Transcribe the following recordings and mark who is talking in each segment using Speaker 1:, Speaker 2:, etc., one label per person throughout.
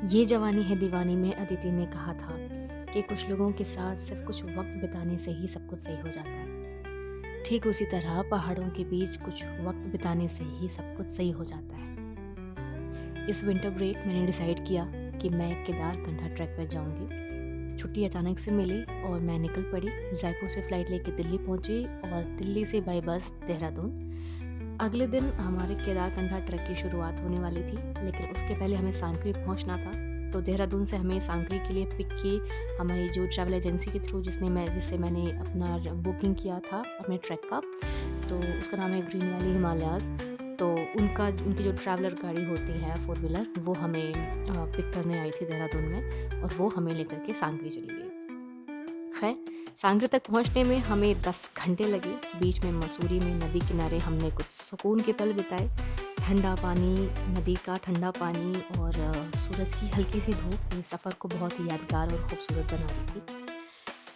Speaker 1: ये जवानी है दीवानी में अदिति ने कहा था कि कुछ लोगों के साथ सिर्फ कुछ वक्त बिताने से ही सब कुछ सही हो जाता है। ठीक उसी तरह पहाड़ों के बीच कुछ वक्त बिताने से ही सब कुछ सही हो जाता है। इस विंटर ब्रेक मैंने डिसाइड किया कि मैं केदारकंठा ट्रैक पर जाऊंगी। छुट्टी अचानक से मिली और मैं निकल पड़ी। जयपुर से फ़्लाइट लेके दिल्ली पहुंची और दिल्ली से बाई बस देहरादून। अगले दिन हमारे केदारकंठा ट्रैक की शुरुआत होने वाली थी, लेकिन उसके पहले हमें सांक्री पहुंचना था। तो देहरादून से हमें सांक्री के लिए पिक की हमारी जो ट्रैवल एजेंसी के थ्रू जिससे मैंने अपना बुकिंग किया था अपने ट्रैक का, तो उसका नाम है ग्रीन वैली हिमालयाज़। तो उनकी जो ट्रैवलर गाड़ी होती है 4 व्हीलर, वो हमें पिक करने आई थी देहरादून में और वो हमें लेकर के सांक्री चली गई। खैर, सांक्री तक पहुंचने में हमें 10 घंटे लगे। बीच में मसूरी में नदी किनारे हमने कुछ सुकून के पल बिताए। ठंडा पानी, नदी का ठंडा पानी और सूरज की हल्की सी धूप ये सफ़र को बहुत ही यादगार और ख़ूबसूरत बना रही थी।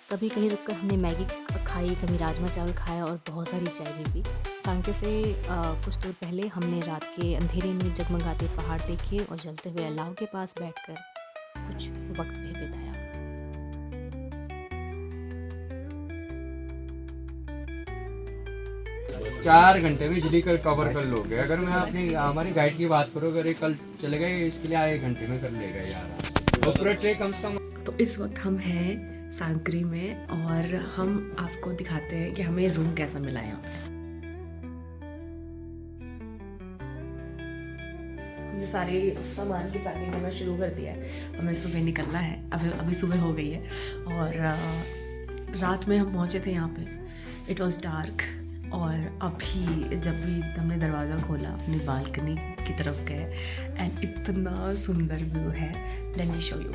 Speaker 1: कभी कहीं रुककर हमने मैगी खाई, कभी राजमा चावल खाया और बहुत सारी चाय भी पी। सांक्री से कुछ दूर पहले हमने रात के अंधेरे में जगमगाते पहाड़ देखे और जलते हुए अलाव के पास बैठकर कुछ वक्त भी बिताया।
Speaker 2: 4 घंटे में इजली कवर कर लोगे। अगर मैं अपनी हमारी गाइड की बात करूँ, अगर ये कल चले गए इसके लिए 1 घंटे में कर लेगा यार, और पूरा ट्रेक कम से कम।
Speaker 1: तो इस वक्त हम हैं सांक्री में और हम आपको दिखाते हैं कि हमें रूम कैसा मिला है। हमने सारे सामान की पैकिंग करना शुरू कर दिया है। हमें सुबह निकलना है। अभी सुबह हो गई है और रात में हम पहुंचे थे यहाँ पे। इट वॉज डार्क और अभी जब भी हमने दरवाज़ा खोला अपनी बालकनी की तरफ गए एंड इतना सुंदर व्यू है। Let me show you.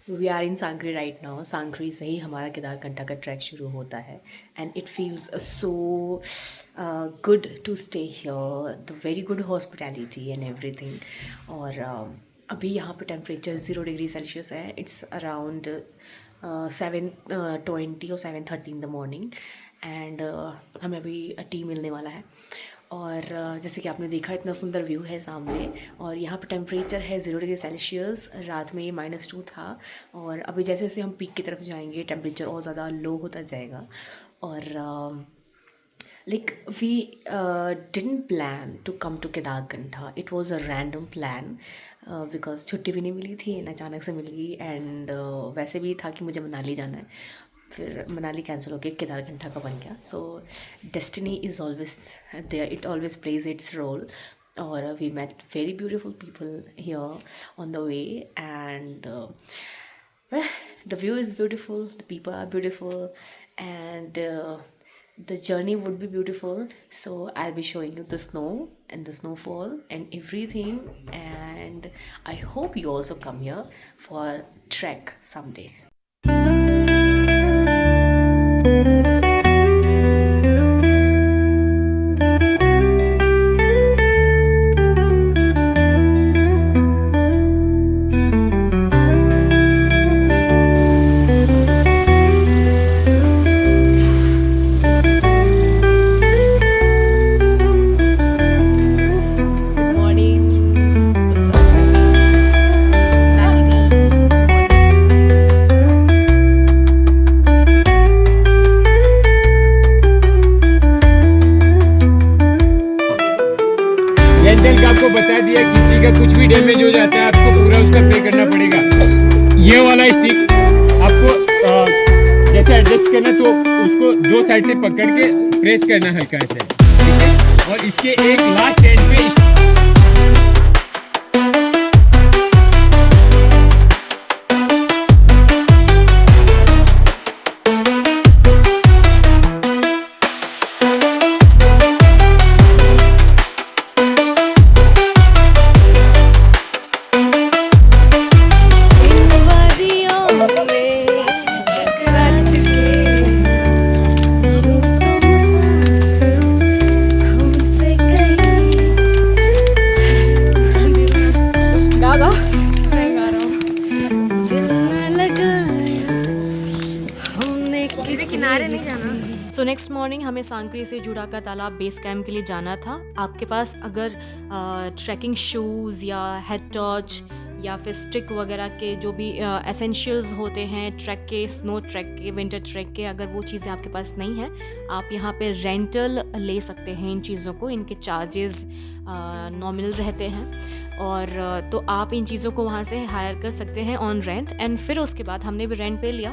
Speaker 1: We are in Sankri right now. Sankri से ही हमारा केदारकंठा का ट्रैक शुरू होता है and it feels so good to stay here, the very good hospitality and everything. और अभी यहाँ पे टेम्परेचर 0 डिग्री सेल्सियस है। इट्स अराउंड 7:20 और 7:30 इन द मॉर्निंग एंड हमें अभी टी मिलने वाला है। और जैसे कि आपने देखा इतना सुंदर व्यू है सामने और यहाँ पे टेम्परेचर है 0 डिग्री सेल्सियस। रात में ये -2 था और अभी जैसे जैसे हम पीक की तरफ जाएंगे टेम्परेचर और ज़्यादा लो होता जाएगा। और like we didn't plan to come to Kedarkantha. It was a random plan because छुट्टी भी नहीं मिली थी एंड अचानक से मिल गई। एंड वैसे भी था कि मुझे मनाली जाना है, फिर मनाली कैंसिल हो गया, केदारकंठा का बन गया। So destiny is always there, it always plays its role. और we met very beautiful people here on the way and the view is beautiful, the people are beautiful and the journey would be beautiful. So I'll be showing you the snow and the snowfall and everything, and I hope you also come here for trek someday.
Speaker 2: आपको बता दिया किसी का कुछ भी damage हो जाता है आपको पूरा उसका पे करना पड़ेगा। ये वाला स्टिक आपको जैसे एडजस्ट करना तो उसको 2 साइड से पकड़ के प्रेस करना हल्का से, ठीक है। और इसके एक लास्ट एंड पे
Speaker 1: सो नेक्स्ट मॉर्निंग हमें सांकरी से जुड़ा का तालाब बेस कैंप के लिए जाना था। आपके पास अगर ट्रैकिंग शूज़ या हेड टॉर्च या फिर स्टिक वगैरह के जो भी एसेंशियल्स होते हैं ट्रैक के, स्नो ट्रैक के, विंटर ट्रैक के, अगर वो चीज़ें आपके पास नहीं हैं, आप यहाँ पे रेंटल ले सकते हैं इन चीज़ों को। इनके चार्जेस नॉमिनल रहते हैं और तो आप इन चीज़ों को वहाँ से हायर कर सकते हैं ऑन रेंट। एंड फिर उसके बाद हमने भी रेंट पे लिया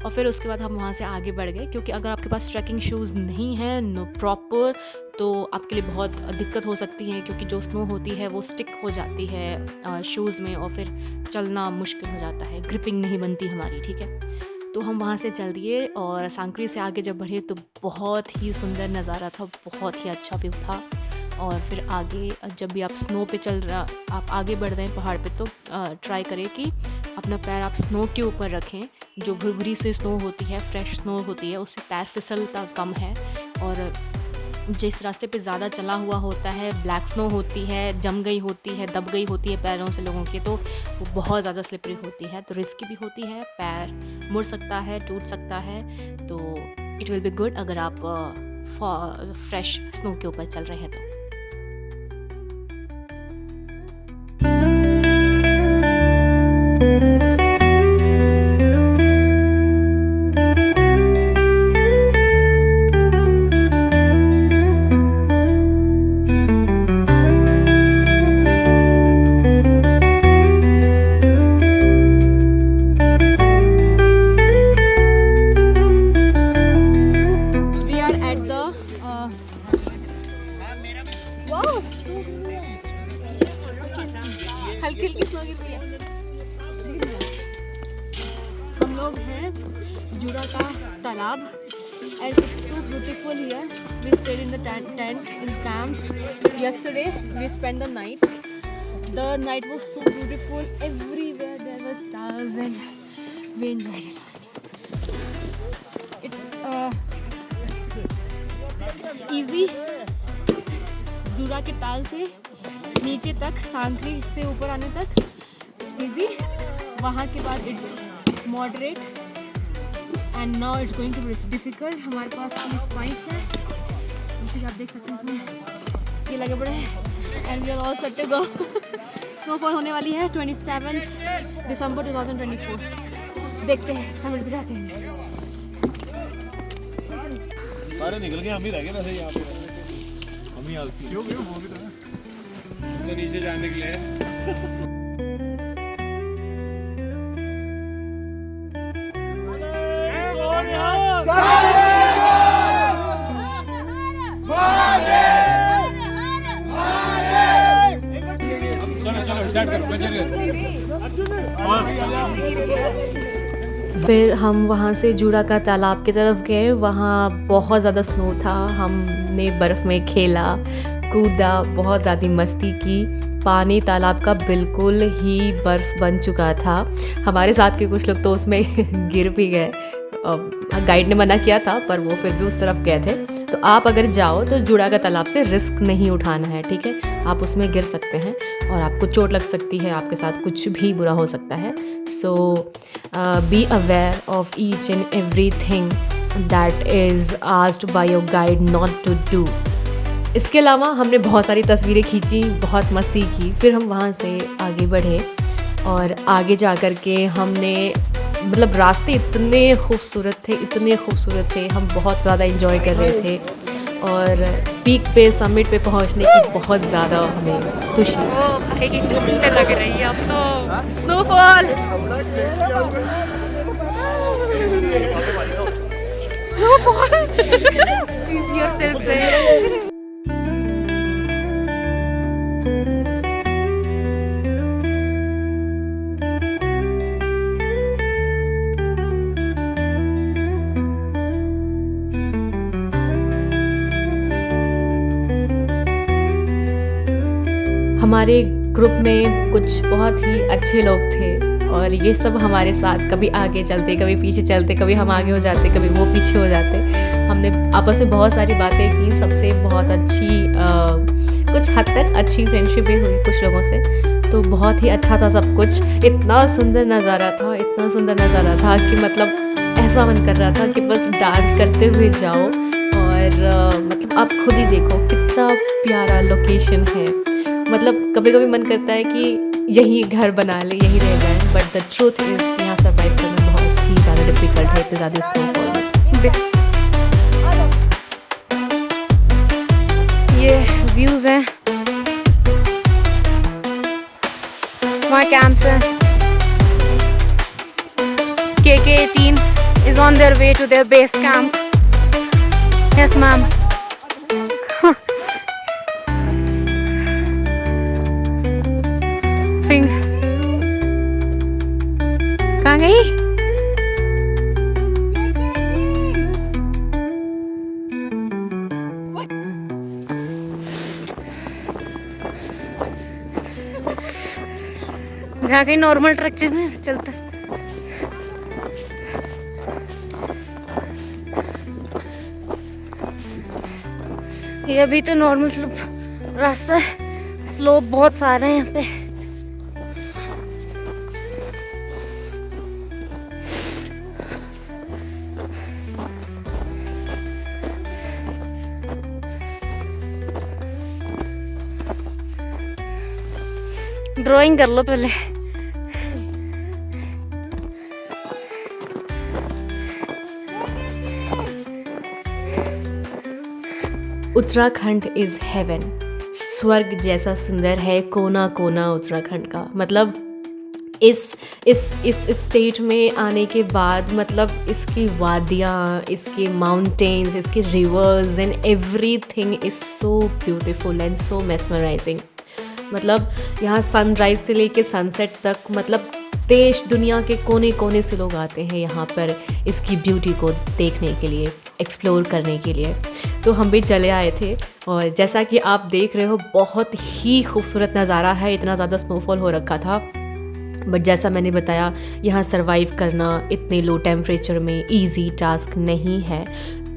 Speaker 1: और फिर उसके बाद हम वहाँ से आगे बढ़ गए, क्योंकि अगर आपके पास ट्रैकिंग शूज़ नहीं हैं नो प्रॉपर, तो आपके लिए बहुत दिक्कत हो सकती है, क्योंकि जो स्नो होती है वो स्टिक हो जाती है शूज़ में और फिर चलना मुश्किल हो जाता है, ग्रिपिंग नहीं बनती हमारी, ठीक है। तो हम वहाँ से चल दिए और सांकरी से आगे जब बढ़े तो बहुत ही सुंदर नज़ारा था, बहुत ही अच्छा व्यू था। और फिर आगे जब भी आप स्नो पे आप आगे बढ़ रहे हैं पहाड़ पे, तो ट्राई करें कि अपना पैर आप स्नो के ऊपर रखें। जो भुरभुरी से स्नो होती है, फ्रेश स्नो होती है, उससे पैर फिसलता कम है। और जिस रास्ते पे ज़्यादा चला हुआ होता है, ब्लैक स्नो होती है, जम गई होती है, दब गई होती है पैरों से लोगों के, तो वो बहुत ज़्यादा स्लिपरी होती है, तो रिस्की भी होती है, पैर मुड़ सकता है, टूट सकता है। तो इट विल बी गुड अगर आप फ्रेश स्नो के ऊपर चल रहे हैं तो। हल्की हल्की स्नो गिर रही है। हम लोग हैं जुड़ा का तालाब and it's so beautiful here. We stayed in the tent in camps. Yesterday we spent the night. The night was so beautiful. Everywhere there were stars and we enjoyed it. It's easy. जुड़ा के ताल से नीचे तक, सांकरी से ऊपर आने तक इजी। वहाँ के बाद it's moderate and now it's going to be difficult. हमारे पास 30 पॉइंट्स हैं, जैसे कि आप देख सकते हैं इसमें ये लगे पड़े हैं and we are all set to go. Snowfall होने वाली है 27 दिसंबर 2024। देखते हैं, समिट पे जाते हैं।
Speaker 3: सारे निकल गए, हम ही रह गए वैसे यहाँ पे। हम ही आलसी क्यों वो भी तो नीचे जाने के लिए। चलो स्टार्ट करो।
Speaker 1: फिर हम वहाँ से जुड़ा का तालाब की तरफ गए। वहाँ बहुत ज़्यादा स्नो था, हमने बर्फ़ में खेला, कूदा, बहुत ज़्यादा मस्ती की। पानी तालाब का बिल्कुल ही बर्फ़ बन चुका था। हमारे साथ के कुछ लोग तो उसमें गिर भी गए। गाइड ने मना किया था पर वो फिर भी उस तरफ गए थे। तो आप अगर जाओ तो जुड़ा का तालाब से रिस्क नहीं उठाना है, ठीक है। आप उसमें गिर सकते हैं और आपको चोट लग सकती है, आपके साथ कुछ भी बुरा हो सकता है। So be aware of each and everything that is asked by your guide not to do. इसके अलावा हमने बहुत सारी तस्वीरें खींची, बहुत मस्ती की। फिर हम वहाँ से आगे बढ़े और आगे जा कर के हमने मतलब रास्ते इतने खूबसूरत थे, हम बहुत ज़्यादा एंजॉय कर रहे थे और पीक पे, समिट पे पहुँचने की बहुत ज़्यादा हमें खुशी लग रही है। अब तो स्नोफॉल हमारे ग्रुप में कुछ बहुत ही अच्छे लोग थे और ये सब हमारे साथ कभी आगे चलते, कभी पीछे चलते, कभी हम आगे हो जाते, कभी वो पीछे हो जाते। हमने आपस में बहुत सारी बातें की, सबसे बहुत अच्छी कुछ हद तक अच्छी फ्रेंडशिप भी हुई कुछ लोगों से। तो बहुत ही अच्छा था सब कुछ। इतना सुंदर नज़ारा था कि मतलब ऐसा मन कर रहा था कि बस डांस करते हुए जाओ और मतलब आप खुद ही देखो कितना प्यारा लोकेशन है। मतलब कभी कभी मन करता है कि यहीं घर बना ले, यहीं रह जाए, बट द ट्रूथ इज़ यहाँ सर्वाइव करना बहुत ही ज़्यादा डिफिकल्ट है इतने ज़्यादा स्नोफॉल में।
Speaker 4: ये व्यूज हैं, वहाँ कैंप्स हैं। KK-18 is on their way to their base camp. Yes, ma'am. कहाँ गई? जहाँ कहीं नॉर्मल ट्रक चलता है। ये अभी तो नॉर्मल स्लोप रास्ता है, स्लोप बहुत सारे हैं यहाँ पे। ड्राइंग कर लो पहले।
Speaker 1: Uttarakhand is haven. स्वर्ग जैसा सुंदर है कोना कोना उत्तराखंड का। मतलब इस स्टेट में आने के बाद मतलब इसकी वादियाँ, इसके माउंटेन्स, इसके reverse and everything is so beautiful and so mesmerising. मतलब यहाँ सनराइज से लेके सनसेट तक मतलब देश दुनिया के कोने कोने से लोग आते हैं यहाँ पर इसकी ब्यूटी को देखने के लिए, एक्सप्लोर करने के लिए। तो हम भी चले आए थे और जैसा कि आप देख रहे हो बहुत ही खूबसूरत नज़ारा है। इतना ज़्यादा स्नोफॉल हो रखा था, बट जैसा मैंने बताया यहाँ सरवाइव करना इतने लो टेम्परेचर में इजी टास्क नहीं है।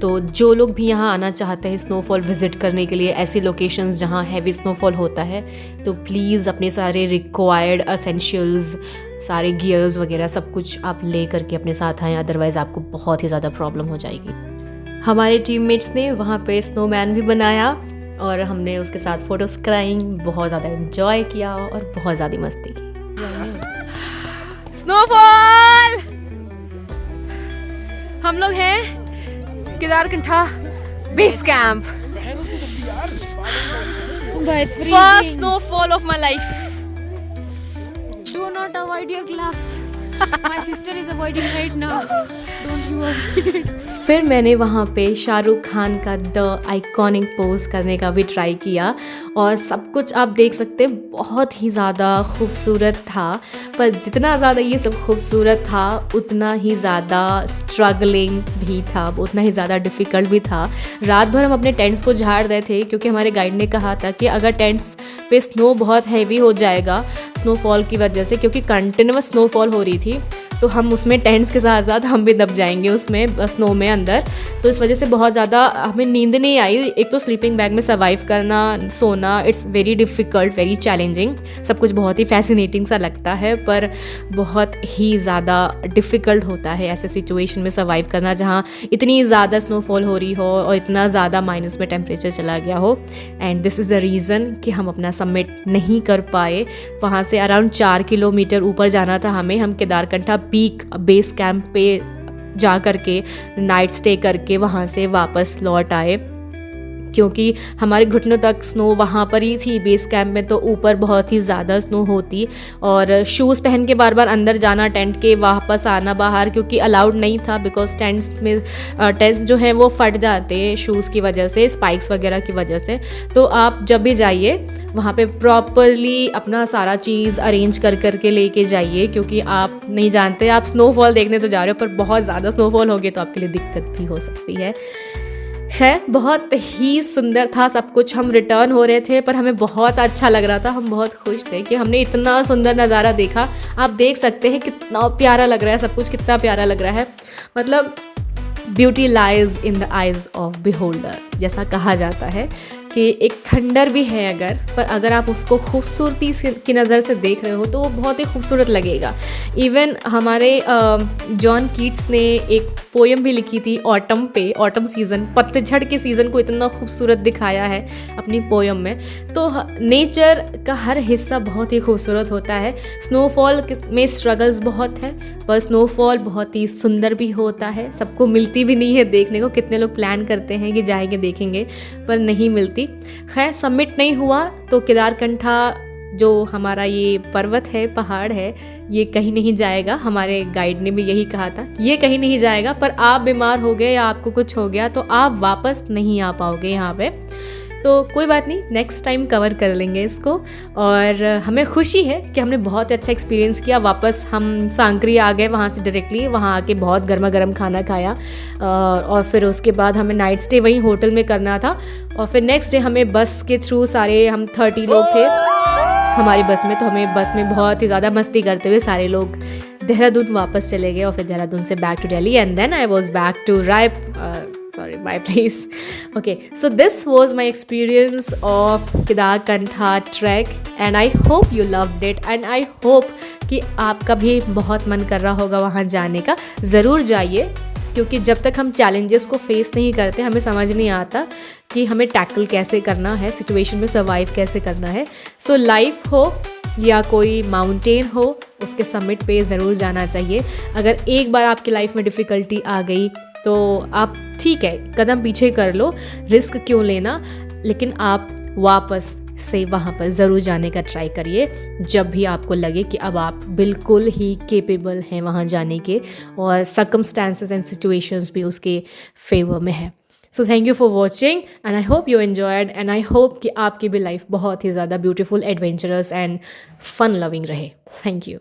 Speaker 1: तो जो लोग भी यहाँ आना चाहते हैं स्नोफॉल विज़िट करने के लिए, ऐसी लोकेशंस जहाँ हैवी स्नोफॉल होता है, तो प्लीज़ अपने सारे रिक्वायर्ड एसेंशियल्स, सारे गियर्स वगैरह सब कुछ आप ले करके अपने साथ आएँ, अदरवाइज़ आपको बहुत ही ज़्यादा प्रॉब्लम हो जाएगी। हमारे टीममेट्स ने वहाँ पे स्नोमैन भी बनाया और हमने उसके साथ फ़ोटोज़ कराई, बहुत ज़्यादा एंजॉय किया और बहुत ज़्यादा मस्ती की।
Speaker 4: स्नोफॉल! हम लोग हैं Kedarkantha base camp. First snowfall of my life. Do not avoid your gloves. My sister is avoiding right now. Don't you avoid it.
Speaker 1: फिर मैंने वहाँ पे शाहरुख खान का द आइकॉनिक पोज करने का भी ट्राई किया और सब कुछ आप देख सकते हैं बहुत ही ज़्यादा खूबसूरत था। पर जितना ज़्यादा ये सब खूबसूरत था उतना ही ज़्यादा स्ट्रगलिंग भी था, उतना ही ज़्यादा डिफ़िकल्ट भी था। रात भर हम अपने टेंट्स को झाड़ रहे थे क्योंकि हमारे गाइड ने कहा था कि अगर टेंट्स पे स्नो बहुत हैवी हो जाएगा स्नोफॉल की वजह से, क्योंकि कंटिन्यूअस स्नोफॉल हो रही थी, तो हम उसमें टेंट्स के साथ साथ हम भी दब जाएंगे उसमें स्नो में अंदर। तो इस वजह से बहुत ज़्यादा हमें नींद नहीं आई। एक तो स्लीपिंग बैग में सर्वाइव करना, सोना, it's very difficult, very challenging. सब कुछ बहुत ही फैसिनेटिंग सा लगता है पर बहुत ही ज़्यादा डिफ़िकल्ट होता है ऐसे सिचुएशन में सर्वाइव करना जहाँ इतनी ज़्यादा स्नोफॉल हो रही हो और इतना ज़्यादा माइनस में टेम्परेचर चला गया हो। And this is the reason कि हम अपना सबमिट नहीं कर पाए। वहाँ से अराउंड 4 किलोमीटर ऊपर जाना था हमें। हम केदारकंठा पीक बेस कैंप पे जा करके नाइट स्टे करके वहाँ से वापस लौट आए क्योंकि हमारे घुटनों तक स्नो वहाँ पर ही थी बेस कैंप में, तो ऊपर बहुत ही ज़्यादा स्नो होती और शूज़ पहन के बार बार अंदर जाना टेंट के, वापस आना बाहर क्योंकि अलाउड नहीं था बिकॉज टेंट्स जो हैं वो फट जाते शूज़ की वजह से, स्पाइक्स वगैरह की वजह से। तो आप जब भी जाइए वहाँ पे प्रॉपरली अपना सारा चीज़ अरेंज कर करके लेके जाइए क्योंकि आप नहीं जानते, आप स्नोफॉल देखने तो जा रहे हो पर बहुत ज़्यादा स्नोफॉल होगी तो आपके लिए दिक्कत भी हो सकती है। बहुत ही सुंदर था सब कुछ। हम रिटर्न हो रहे थे पर हमें बहुत अच्छा लग रहा था, हम बहुत खुश थे कि हमने इतना सुंदर नज़ारा देखा। आप देख सकते हैं कितना प्यारा लग रहा है सब कुछ, कितना प्यारा लग रहा है। मतलब beauty lies in the eyes of beholder जैसा कहा जाता है।
Speaker 4: कि एक खंडर भी है अगर, पर अगर आप उसको खूबसूरती की नज़र से देख रहे हो तो वो बहुत ही खूबसूरत लगेगा। इवन हमारे जॉन कीट्स ने एक पोएम भी लिखी थी ऑटम पे, ऑटम सीज़न, पतझड़ के सीज़न को इतना खूबसूरत दिखाया है अपनी पोएम में। तो नेचर का हर हिस्सा बहुत ही खूबसूरत होता है। स्नोफॉल में स्ट्रगल्स बहुत हैं, पर स्नोफॉल बहुत ही सुंदर भी होता है। सबको मिलती भी नहीं है देखने को, कितने लोग प्लान करते हैं कि जाएंगे देखेंगे, पर नहीं मिलती। खैर सबमिट नहीं हुआ तो केदारकंठा जो हमारा ये पर्वत है, पहाड़ है, ये कहीं नहीं जाएगा। हमारे गाइड ने भी यही कहा था कि ये कहीं नहीं जाएगा, पर आप बीमार हो गए या आपको कुछ हो गया तो आप वापस नहीं आ पाओगे यहाँ पे। तो कोई बात नहीं, नेक्स्ट टाइम कवर कर लेंगे इसको। और हमें खुशी है कि हमने बहुत अच्छा एक्सपीरियंस किया। वापस हम सांकरी आ गए, वहाँ से डायरेक्टली वहाँ आके बहुत गर्मा गर्म खाना खाया, और फिर उसके बाद हमें नाइट स्टे वहीं होटल में करना था। और फिर नेक्स्ट डे हमें बस के थ्रू, सारे हम 30 लोग थे हमारी बस में, तो हमें बस में बहुत ही ज़्यादा मस्ती करते हुए सारे लोग देहरादून वापस चले गए। और फिर देहरादून से back to Delhi and then I was back to sorry, bye please. Okay, so this was my experience of Kedarkantha trek and I hope you loved it and I hope कि आपका भी बहुत मन कर रहा होगा वहाँ जाने का। ज़रूर जाइए, क्योंकि जब तक हम चैलेंजेस को फेस नहीं करते हमें समझ नहीं आता कि हमें टैकल कैसे करना है, सिचुएशन में सर्वाइव कैसे करना है। सो लाइफ हो या कोई माउंटेन हो, उसके समिट पे ज़रूर जाना चाहिए। अगर एक बार आपकी लाइफ में डिफ़िकल्टी आ गई तो आप ठीक है कदम पीछे कर लो, रिस्क क्यों लेना, लेकिन आप वापस से वहाँ पर ज़रूर जाने का ट्राई करिए जब भी आपको लगे कि अब आप बिल्कुल ही केपेबल हैं वहाँ जाने के और सर्कमस्टांसेस एंड सिचुएशंस भी उसके फेवर में है। So thank you for watching and I hope you enjoyed and I hope कि आपकी भी लाइफ बहुत ही ज़्यादा beautiful, adventurous and fun loving रहे। Thank you.